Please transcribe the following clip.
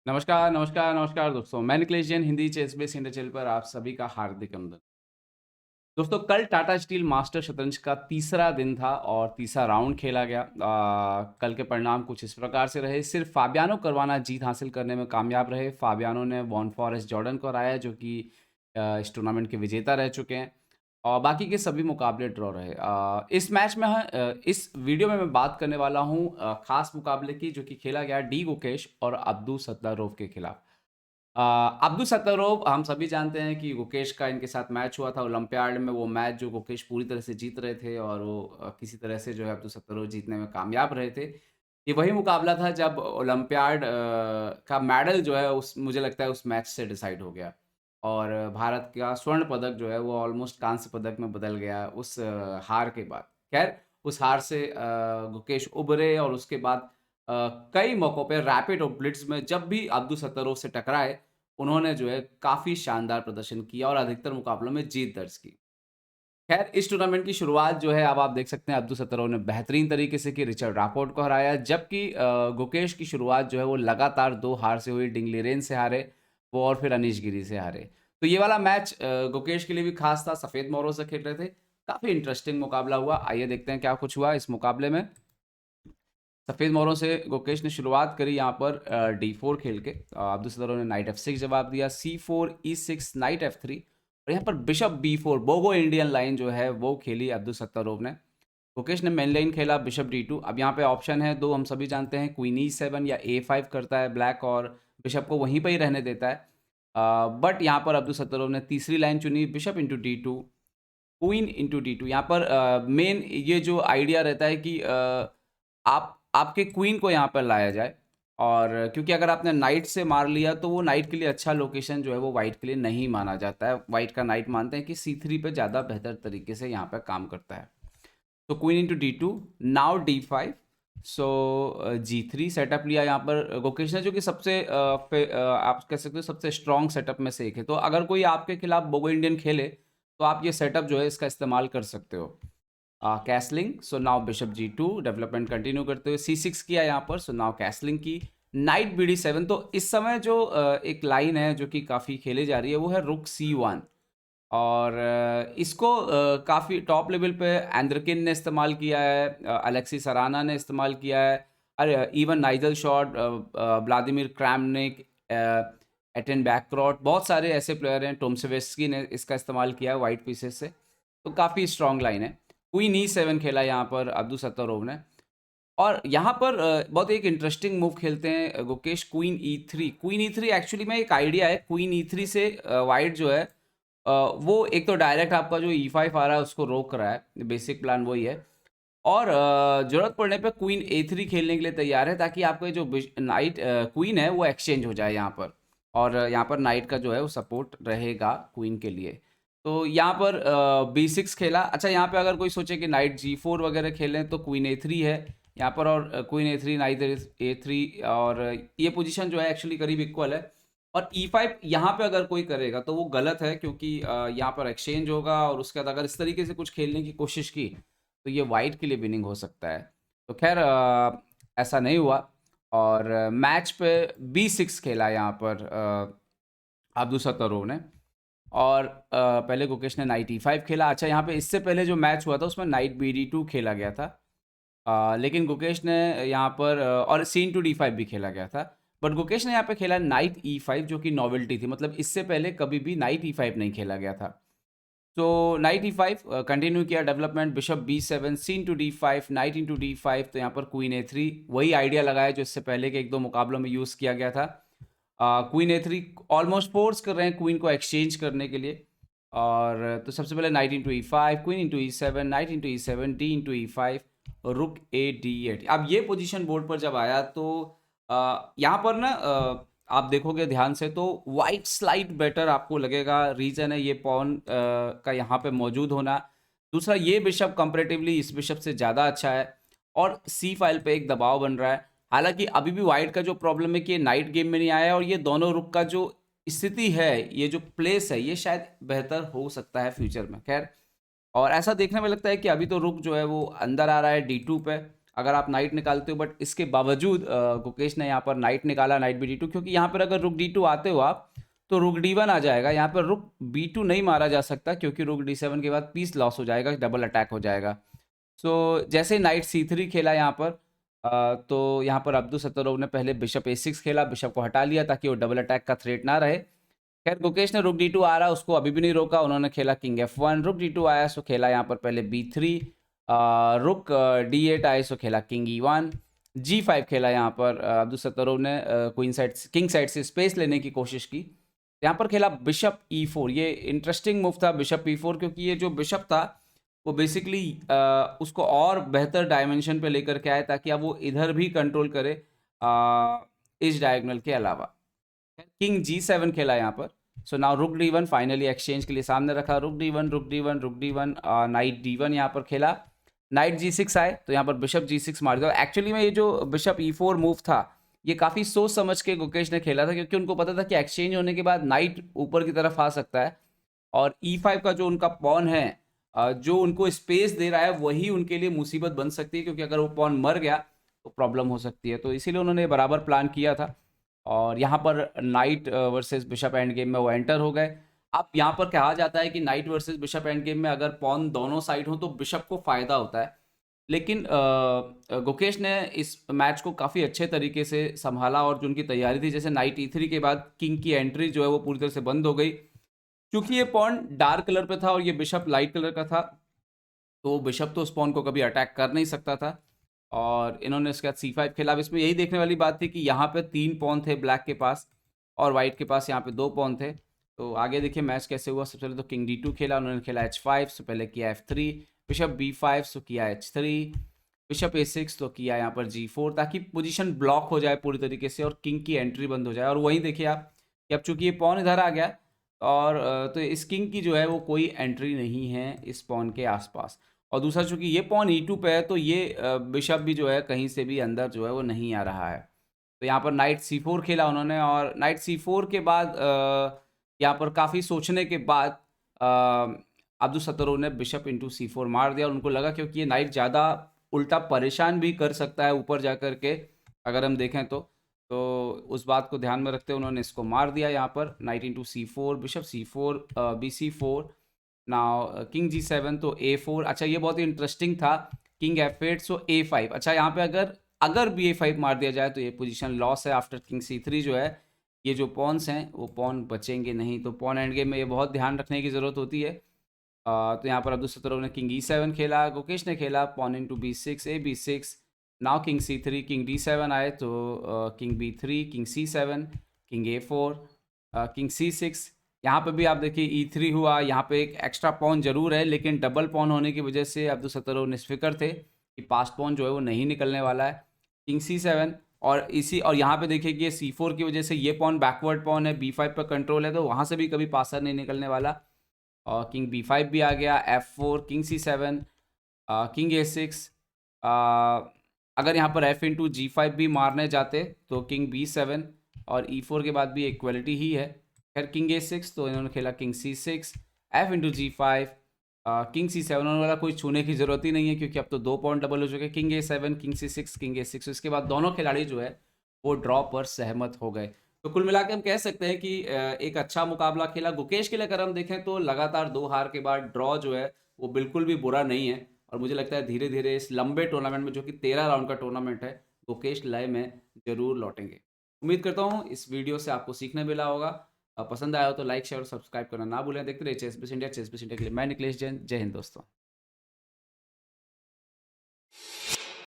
नमस्कार, नमस्कार, नमस्कार दोस्तों। मैं Nikhilesh Jain Hindi chess base India channel पर आप सभी का हार्दिक अभिनंदन। दोस्तों कल टाटा स्टील मास्टर शतरंज का तीसरा दिन था और तीसरा राउंड खेला गया। कल के परिणाम कुछ इस प्रकार से रहे। सिर्फ फाबियानो करवाना जीत हासिल करने में कामयाब रहे। फाबियानो ने वॉन फॉरेस्ट जॉर्डन को हराया जो कि इस टूर्नामेंट के विजेता रह चुके हैं और बाकी के सभी मुकाबले ड्रॉ रहे। इस मैच में इस वीडियो में मैं बात करने वाला हूँ खास मुकाबले की जो कि खेला गया डी गुकेश और अब्दुल सत्तारोव के खिलाफ। अब्दुल सत्तारोव हम सभी जानते हैं कि गुकेश का इनके साथ मैच हुआ था ओलंपियाड में। वो मैच जो गुकेश पूरी तरह से जीत रहे थे और वो किसी तरह से जो है अब्दुल सत्तारोव जीतने में कामयाब रहे थे। ये वही मुकाबला था जब ओलंपियाड का मेडल जो है उस मुझे लगता है उस मैच से डिसाइड हो गया और भारत का स्वर्ण पदक जो है वो ऑलमोस्ट कांस्य पदक में बदल गया उस हार के बाद। खैर उस हार से गुकेश उभरे और उसके बाद कई मौकों पे रैपिड और ब्लिट्ज में जब भी अब्दुल सत्तारोव से टकराए, उन्होंने जो है काफ़ी शानदार प्रदर्शन किया और अधिकतर मुकाबलों में जीत दर्ज की। खैर इस टूर्नामेंट की शुरुआत जो है अब आप देख सकते हैं अब्दुल सत्तारोव ने बेहतरीन तरीके से की, रिचर्ड रैपॉर्ट को हराया जबकि गुकेश की शुरुआत जो है वो लगातार 2 हार से हुई, डिंग लीरेन से हारे वो और फिर अनीश गिरी से हारे। तो ये वाला मैच गुकेश के लिए भी खास था, सफ़ेद मोहरों से खेल रहे थे। काफ़ी इंटरेस्टिंग मुकाबला हुआ। आइए देखते हैं क्या कुछ हुआ इस मुकाबले में। सफ़ेद मोहरों से गुकेश ने शुरुआत करी यहाँ पर D4 खेल के। अब्दुल सत्तारोव ने नाइट F6 जवाब दिया, C4 E6 नाइट F3 और यहाँ पर बिशप B4 बोगो इंडियन लाइन जो है वो खेली अब्दुल सत्तारोव ने। गुकेश ने मेन लाइन खेला बिशप D2। अब यहाँ पे ऑप्शन है दो, हम सभी जानते हैं क्वीन E7 या A5 करता है ब्लैक और बिशप को वहीं पर ही रहने देता है। बट यहाँ पर अब्दुल सत्तारोव ने तीसरी लाइन चुनी bishop into D2 queen into D2। यहाँ पर मेन ये जो आइडिया रहता है कि आप आपके क्वीन को यहाँ पर लाया जाए और क्योंकि अगर आपने नाइट से मार लिया तो वो नाइट के लिए अच्छा लोकेशन जो है वो वाइट के लिए नहीं माना जाता है। वाइट का नाइट मानते हैं कि C3 पे ज़्यादा बेहतर तरीके से यहाँ पर काम करता है। तो queen into D2 now D5 सो G3 सेटअप लिया यहाँ पर गुकेश ने जो कि सबसे आप कह सकते हो सबसे स्ट्रॉन्ग सेटअप में से एक है। तो अगर कोई आपके खिलाफ बोगो इंडियन खेले तो आप ये सेटअप जो है इसका इस्तेमाल कर सकते हो। Castling so now bishop G2 development continue करते हुए C6 किया यहाँ पर। सो नाउ कैसलिंग की नाइट BD7। तो इस समय जो एक लाइन है जो कि काफ़ी खेली जा रही है वो है रुक C1 और इसको काफ़ी टॉप लेवल पे एंड्रकिन ने इस्तेमाल किया है, अलेक्सी सराना ने इस्तेमाल किया है, अरे even Nigel Short, Vladimir Kramnik, Etienne Bacrot, बहुत सारे ऐसे प्लेयर हैं, टोमसेवेस्की ने इसका इस्तेमाल किया है वाइट पीसेस से। तो काफ़ी स्ट्रॉन्ग लाइन है। क्वीन E7 खेला यहाँ पर अब्दुल सत्तारोव ने और यहाँ पर बहुत एक इंटरेस्टिंग मूव खेलते हैं Gukesh, queen E3। Queen E3 actually में एक आइडिया है। क्वीन E3 से वाइट जो है वो एक तो डायरेक्ट आपका जो E5 आ रहा है उसको रोक रहा है, बेसिक प्लान वही है और ज़रूरत पड़ने पे क्वीन A3 खेलने के लिए तैयार है ताकि आपका जो नाइट क्वीन है वो एक्सचेंज हो जाए यहाँ पर और यहाँ पर नाइट का जो है वो सपोर्ट रहेगा क्वीन के लिए। तो यहाँ पर B6 खेला। अच्छा यहाँ पे अगर कोई सोचे कि नाइट G4 वगैरह खेलें तो क्वीन A3 है यहाँ पर और क्वीन A3 नाइट A3 और ये पोजीशन जो है एक्चुअली करीब इक्वल है और E5 यहाँ पे अगर कोई करेगा तो वो गलत है क्योंकि यहाँ पर एक्सचेंज होगा और उसके बाद अगर इस तरीके से कुछ खेलने की कोशिश की तो ये वाइट के लिए विनिंग हो सकता है। तो खैर ऐसा नहीं हुआ और मैच पे B6 खेला यहाँ पर अब्दुल सत्तारोव ने और पहले गुकेश ने नाइट E5 खेला। अच्छा यहाँ पे इससे पहले जो मैच हुआ था उसमें नाइट BD2 खेला गया था। लेकिन गुकेश ने यहाँ पर और सीन टू D5 भी खेला गया था बट गुकेश ने यहाँ पे खेला नाइट E5 जो कि नॉवेल्टी थी, मतलब इससे पहले कभी भी नाइट E5 नहीं खेला गया था। तो नाइट E5 कंटिन्यू किया development, bishop B7 seen to D5 knight into D5। तो यहाँ पर क्वीन A3 वही आइडिया लगाया जो इससे पहले के एक दो मुकाबलों में यूज़ किया गया था। क्वीन A3 ऑलमोस्ट फोर्स कर रहे हैं क्वीन को एक्सचेंज करने के लिए और तो सबसे पहले night into E5 queen into E7 night into E7 D into E5 रुक A D8। अब ये पोजीशन बोर्ड पर जब आया तो यहाँ पर ना आप देखोगे ध्यान से तो वाइट स्लाइड बेटर आपको लगेगा। रीजन है ये पॉन का यहाँ पे मौजूद होना। दूसरा ये बिशप कंपैरेटिवली इस बिशप से ज़्यादा अच्छा है और C फाइल पे एक दबाव बन रहा है। हालांकि अभी भी वाइट का जो प्रॉब्लम है कि ये नाइट गेम में नहीं आया और ये दोनों रुक का जो स्थिति है, ये जो प्लेस है, ये शायद बेहतर हो सकता है फ्यूचर में। खैर और ऐसा देखने में लगता है कि अभी तो रुक जो है वो अंदर आ रहा है D2 पे। अगर आप नाइट निकालते हो, बट इसके बावजूद गुकेश ने यहाँ पर नाइट निकाला, नाइट B2, क्योंकि यहाँ पर अगर रुक D2 आते हो आप तो रुक D1 आ जाएगा। यहाँ पर रुक B2 नहीं मारा जा सकता क्योंकि रुक D7 के बाद पीस लॉस हो जाएगा, डबल अटैक हो जाएगा। सो जैसे नाइट C3 खेला यहाँ पर, तो यहाँ पर अब्दुल सत्तारोव ने पहले बिशप A6 खेला, बिशप को हटा लिया ताकि वो डबल अटैक का थ्रेट ना रहे। खैर गुकेश ने रुक D2 आ रहा, उसको अभी भी नहीं रोका, उन्होंने खेला किंग F1, रुक D2 आया सो खेला यहाँ पर पहले B3, रुक D8 आए सो खेला किंग E1, G5 खेला यहाँ पर अब्दुल सत्तारोव ने क्वीन साइड किंग साइड से स्पेस लेने की कोशिश की। यहाँ पर खेला बिशप E4, ये इंटरेस्टिंग मूव था बिशप E4, क्योंकि ये जो बिशप था वो बेसिकली उसको और बेहतर डायमेंशन पे लेकर के आए ताकि अब वो इधर भी कंट्रोल करे इस डायगोनल के अलावा। किंग G7 खेला यहाँ पर, सो नाउ रुक D1 फाइनली एक्सचेंज के लिए सामने रखा, रुक D1 रुक D1 रुक D1, नाइट D1 यहाँ पर खेला, नाइट G6 आए तो यहाँ पर बिशप G6 मार दिया। एक्चुअली में ये जो बिशप E4 मूव था ये काफ़ी सोच समझ के गुकेश ने खेला था, क्योंकि उनको पता था कि एक्सचेंज होने के बाद नाइट ऊपर की तरफ आ सकता है और E5 का जो उनका पॉन है जो उनको स्पेस दे रहा है वही उनके लिए मुसीबत बन सकती है, क्योंकि अगर वो पॉन मर गया तो प्रॉब्लम हो सकती है। तो इसीलिए उन्होंने बराबर प्लान किया था और यहाँ पर night versus bishop end game में वो एंटर हो गए। अब यहाँ पर कहा जाता है कि night versus bishop end game में अगर पॉन दोनों साइड हो तो बिशप को फ़ायदा होता है, लेकिन गुकेश ने इस मैच को काफ़ी अच्छे तरीके से संभाला और जो उनकी तैयारी थी, जैसे नाइट E3 के बाद किंग की एंट्री जो है वो पूरी तरह से बंद हो गई, क्योंकि ये पॉन डार्क कलर पे था और ये बिशप लाइट कलर का था, तो बिशप तो उस पॉन को कभी अटैक कर नहीं सकता था। और इन्होंने इसके बाद C5 खेला। अब इसमें यही देखने वाली बात थी कि यहाँ पे 3 पॉन थे ब्लैक के पास और वाइट के पास यहाँ पे 2 पॉन थे। तो आगे देखिए मैच कैसे हुआ। सबसे पहले तो किंग D2 खेला, उन्होंने खेला H5, सो पहले किया F3, बिशप B5 सो किया H3, बिशप A6 तो किया यहाँ पर G4, ताकि पोजीशन ब्लॉक हो जाए पूरी तरीके से और किंग की एंट्री बंद हो जाए। और वहीं देखिए आप कि अब चूंकि ये पॉन इधर आ गया और तो इस किंग की जो है वो कोई एंट्री नहीं है इस पॉन के आसपास, और दूसरा चूंकि ये पॉन E2 पे है तो ये बिशप भी जो है कहीं से भी अंदर जो है वो नहीं आ रहा है। तो यहाँ पर नाइट C4 खेला उन्होंने और नाइट C4 के बाद यहाँ पर काफ़ी सोचने के बाद अब्दुल सत्तारोव ने बिशप इंटू C4 मार दिया और उनको लगा क्योंकि ये नाइट ज़्यादा उल्टा परेशान भी कर सकता है ऊपर जा कर के अगर हम देखें तो उस बात को ध्यान में रखते हुए उन्होंने इसको मार दिया यहाँ पर night into C4, bishop C4, BC4, now king G7 तो A4। अच्छा ये बहुत ही इंटरेस्टिंग था, किंग F8 सो A5। अच्छा यहाँ पे अगर भी A5 मार दिया जाए तो ये पोजीशन लॉस है। आफ्टर किंग C3 जो है ये जो पॉन्स हैं वो पॉन बचेंगे नहीं, तो पॉन एंड गेम में ये बहुत ध्यान रखने की ज़रूरत होती है। तो यहाँ पर अब्दुल सत्तारोव ने किंग E7 खेला, गुकेश ने खेला pawn into B6, A B6, now king C3, king D7 आए तो king B3, king C7, king A4, king C6। यहाँ पे भी आप देखिए E3 हुआ, यहाँ पे एक एक्स्ट्रा पॉन जरूर है लेकिन डबल पॉन होने की वजह से अब्दुल सत्तारोव निस्फिकर थे कि पास पॉन जो है वो नहीं निकलने वाला है। किंग C7 और यहाँ पे देखिए कि ये C4 की वजह से ये पॉन बैकवर्ड पॉन है, B5 पर कंट्रोल है तो वहाँ से भी कभी पासर नहीं निकलने वाला। और किंग B5 भी आ गया, F4, king C7, king A6, अगर यहाँ पर F इंटू G5 भी मारने जाते तो किंग B7 और E4 के बाद भी इक्वलिटी ही है। खैर किंग A6 तो इन्होंने खेला king C6, F into G5, king C7 होने वाला कोई छूने की ज़रूरत ही नहीं है क्योंकि अब तो 2 पॉइंट डबल हो चुके हैं। King A7, king C6, king A6, इसके बाद दोनों खिलाड़ी जो है वो ड्रॉ पर सहमत हो गए। तो कुल मिला के हम कह सकते हैं कि एक अच्छा मुकाबला खेला गुकेश के लिए। अगर हम देखें तो लगातार 2 हार के बाद ड्रॉ जो है वो बिल्कुल भी बुरा नहीं है और मुझे लगता है धीरे धीरे इस लंबे टूर्नामेंट में जो कि 13 राउंड का टूर्नामेंट है गुकेश लय में ज़रूर लौटेंगे। उम्मीद करता हूँ इस वीडियो से आपको सीखने मिला होगा। पसंद आया हो तो लाइक शेयर और सब्सक्राइब करना ना भूलें। देखते रहिए chess base India. Chess base India के लिए मैं निखिलेश जैन। जय हिंद दोस्तों।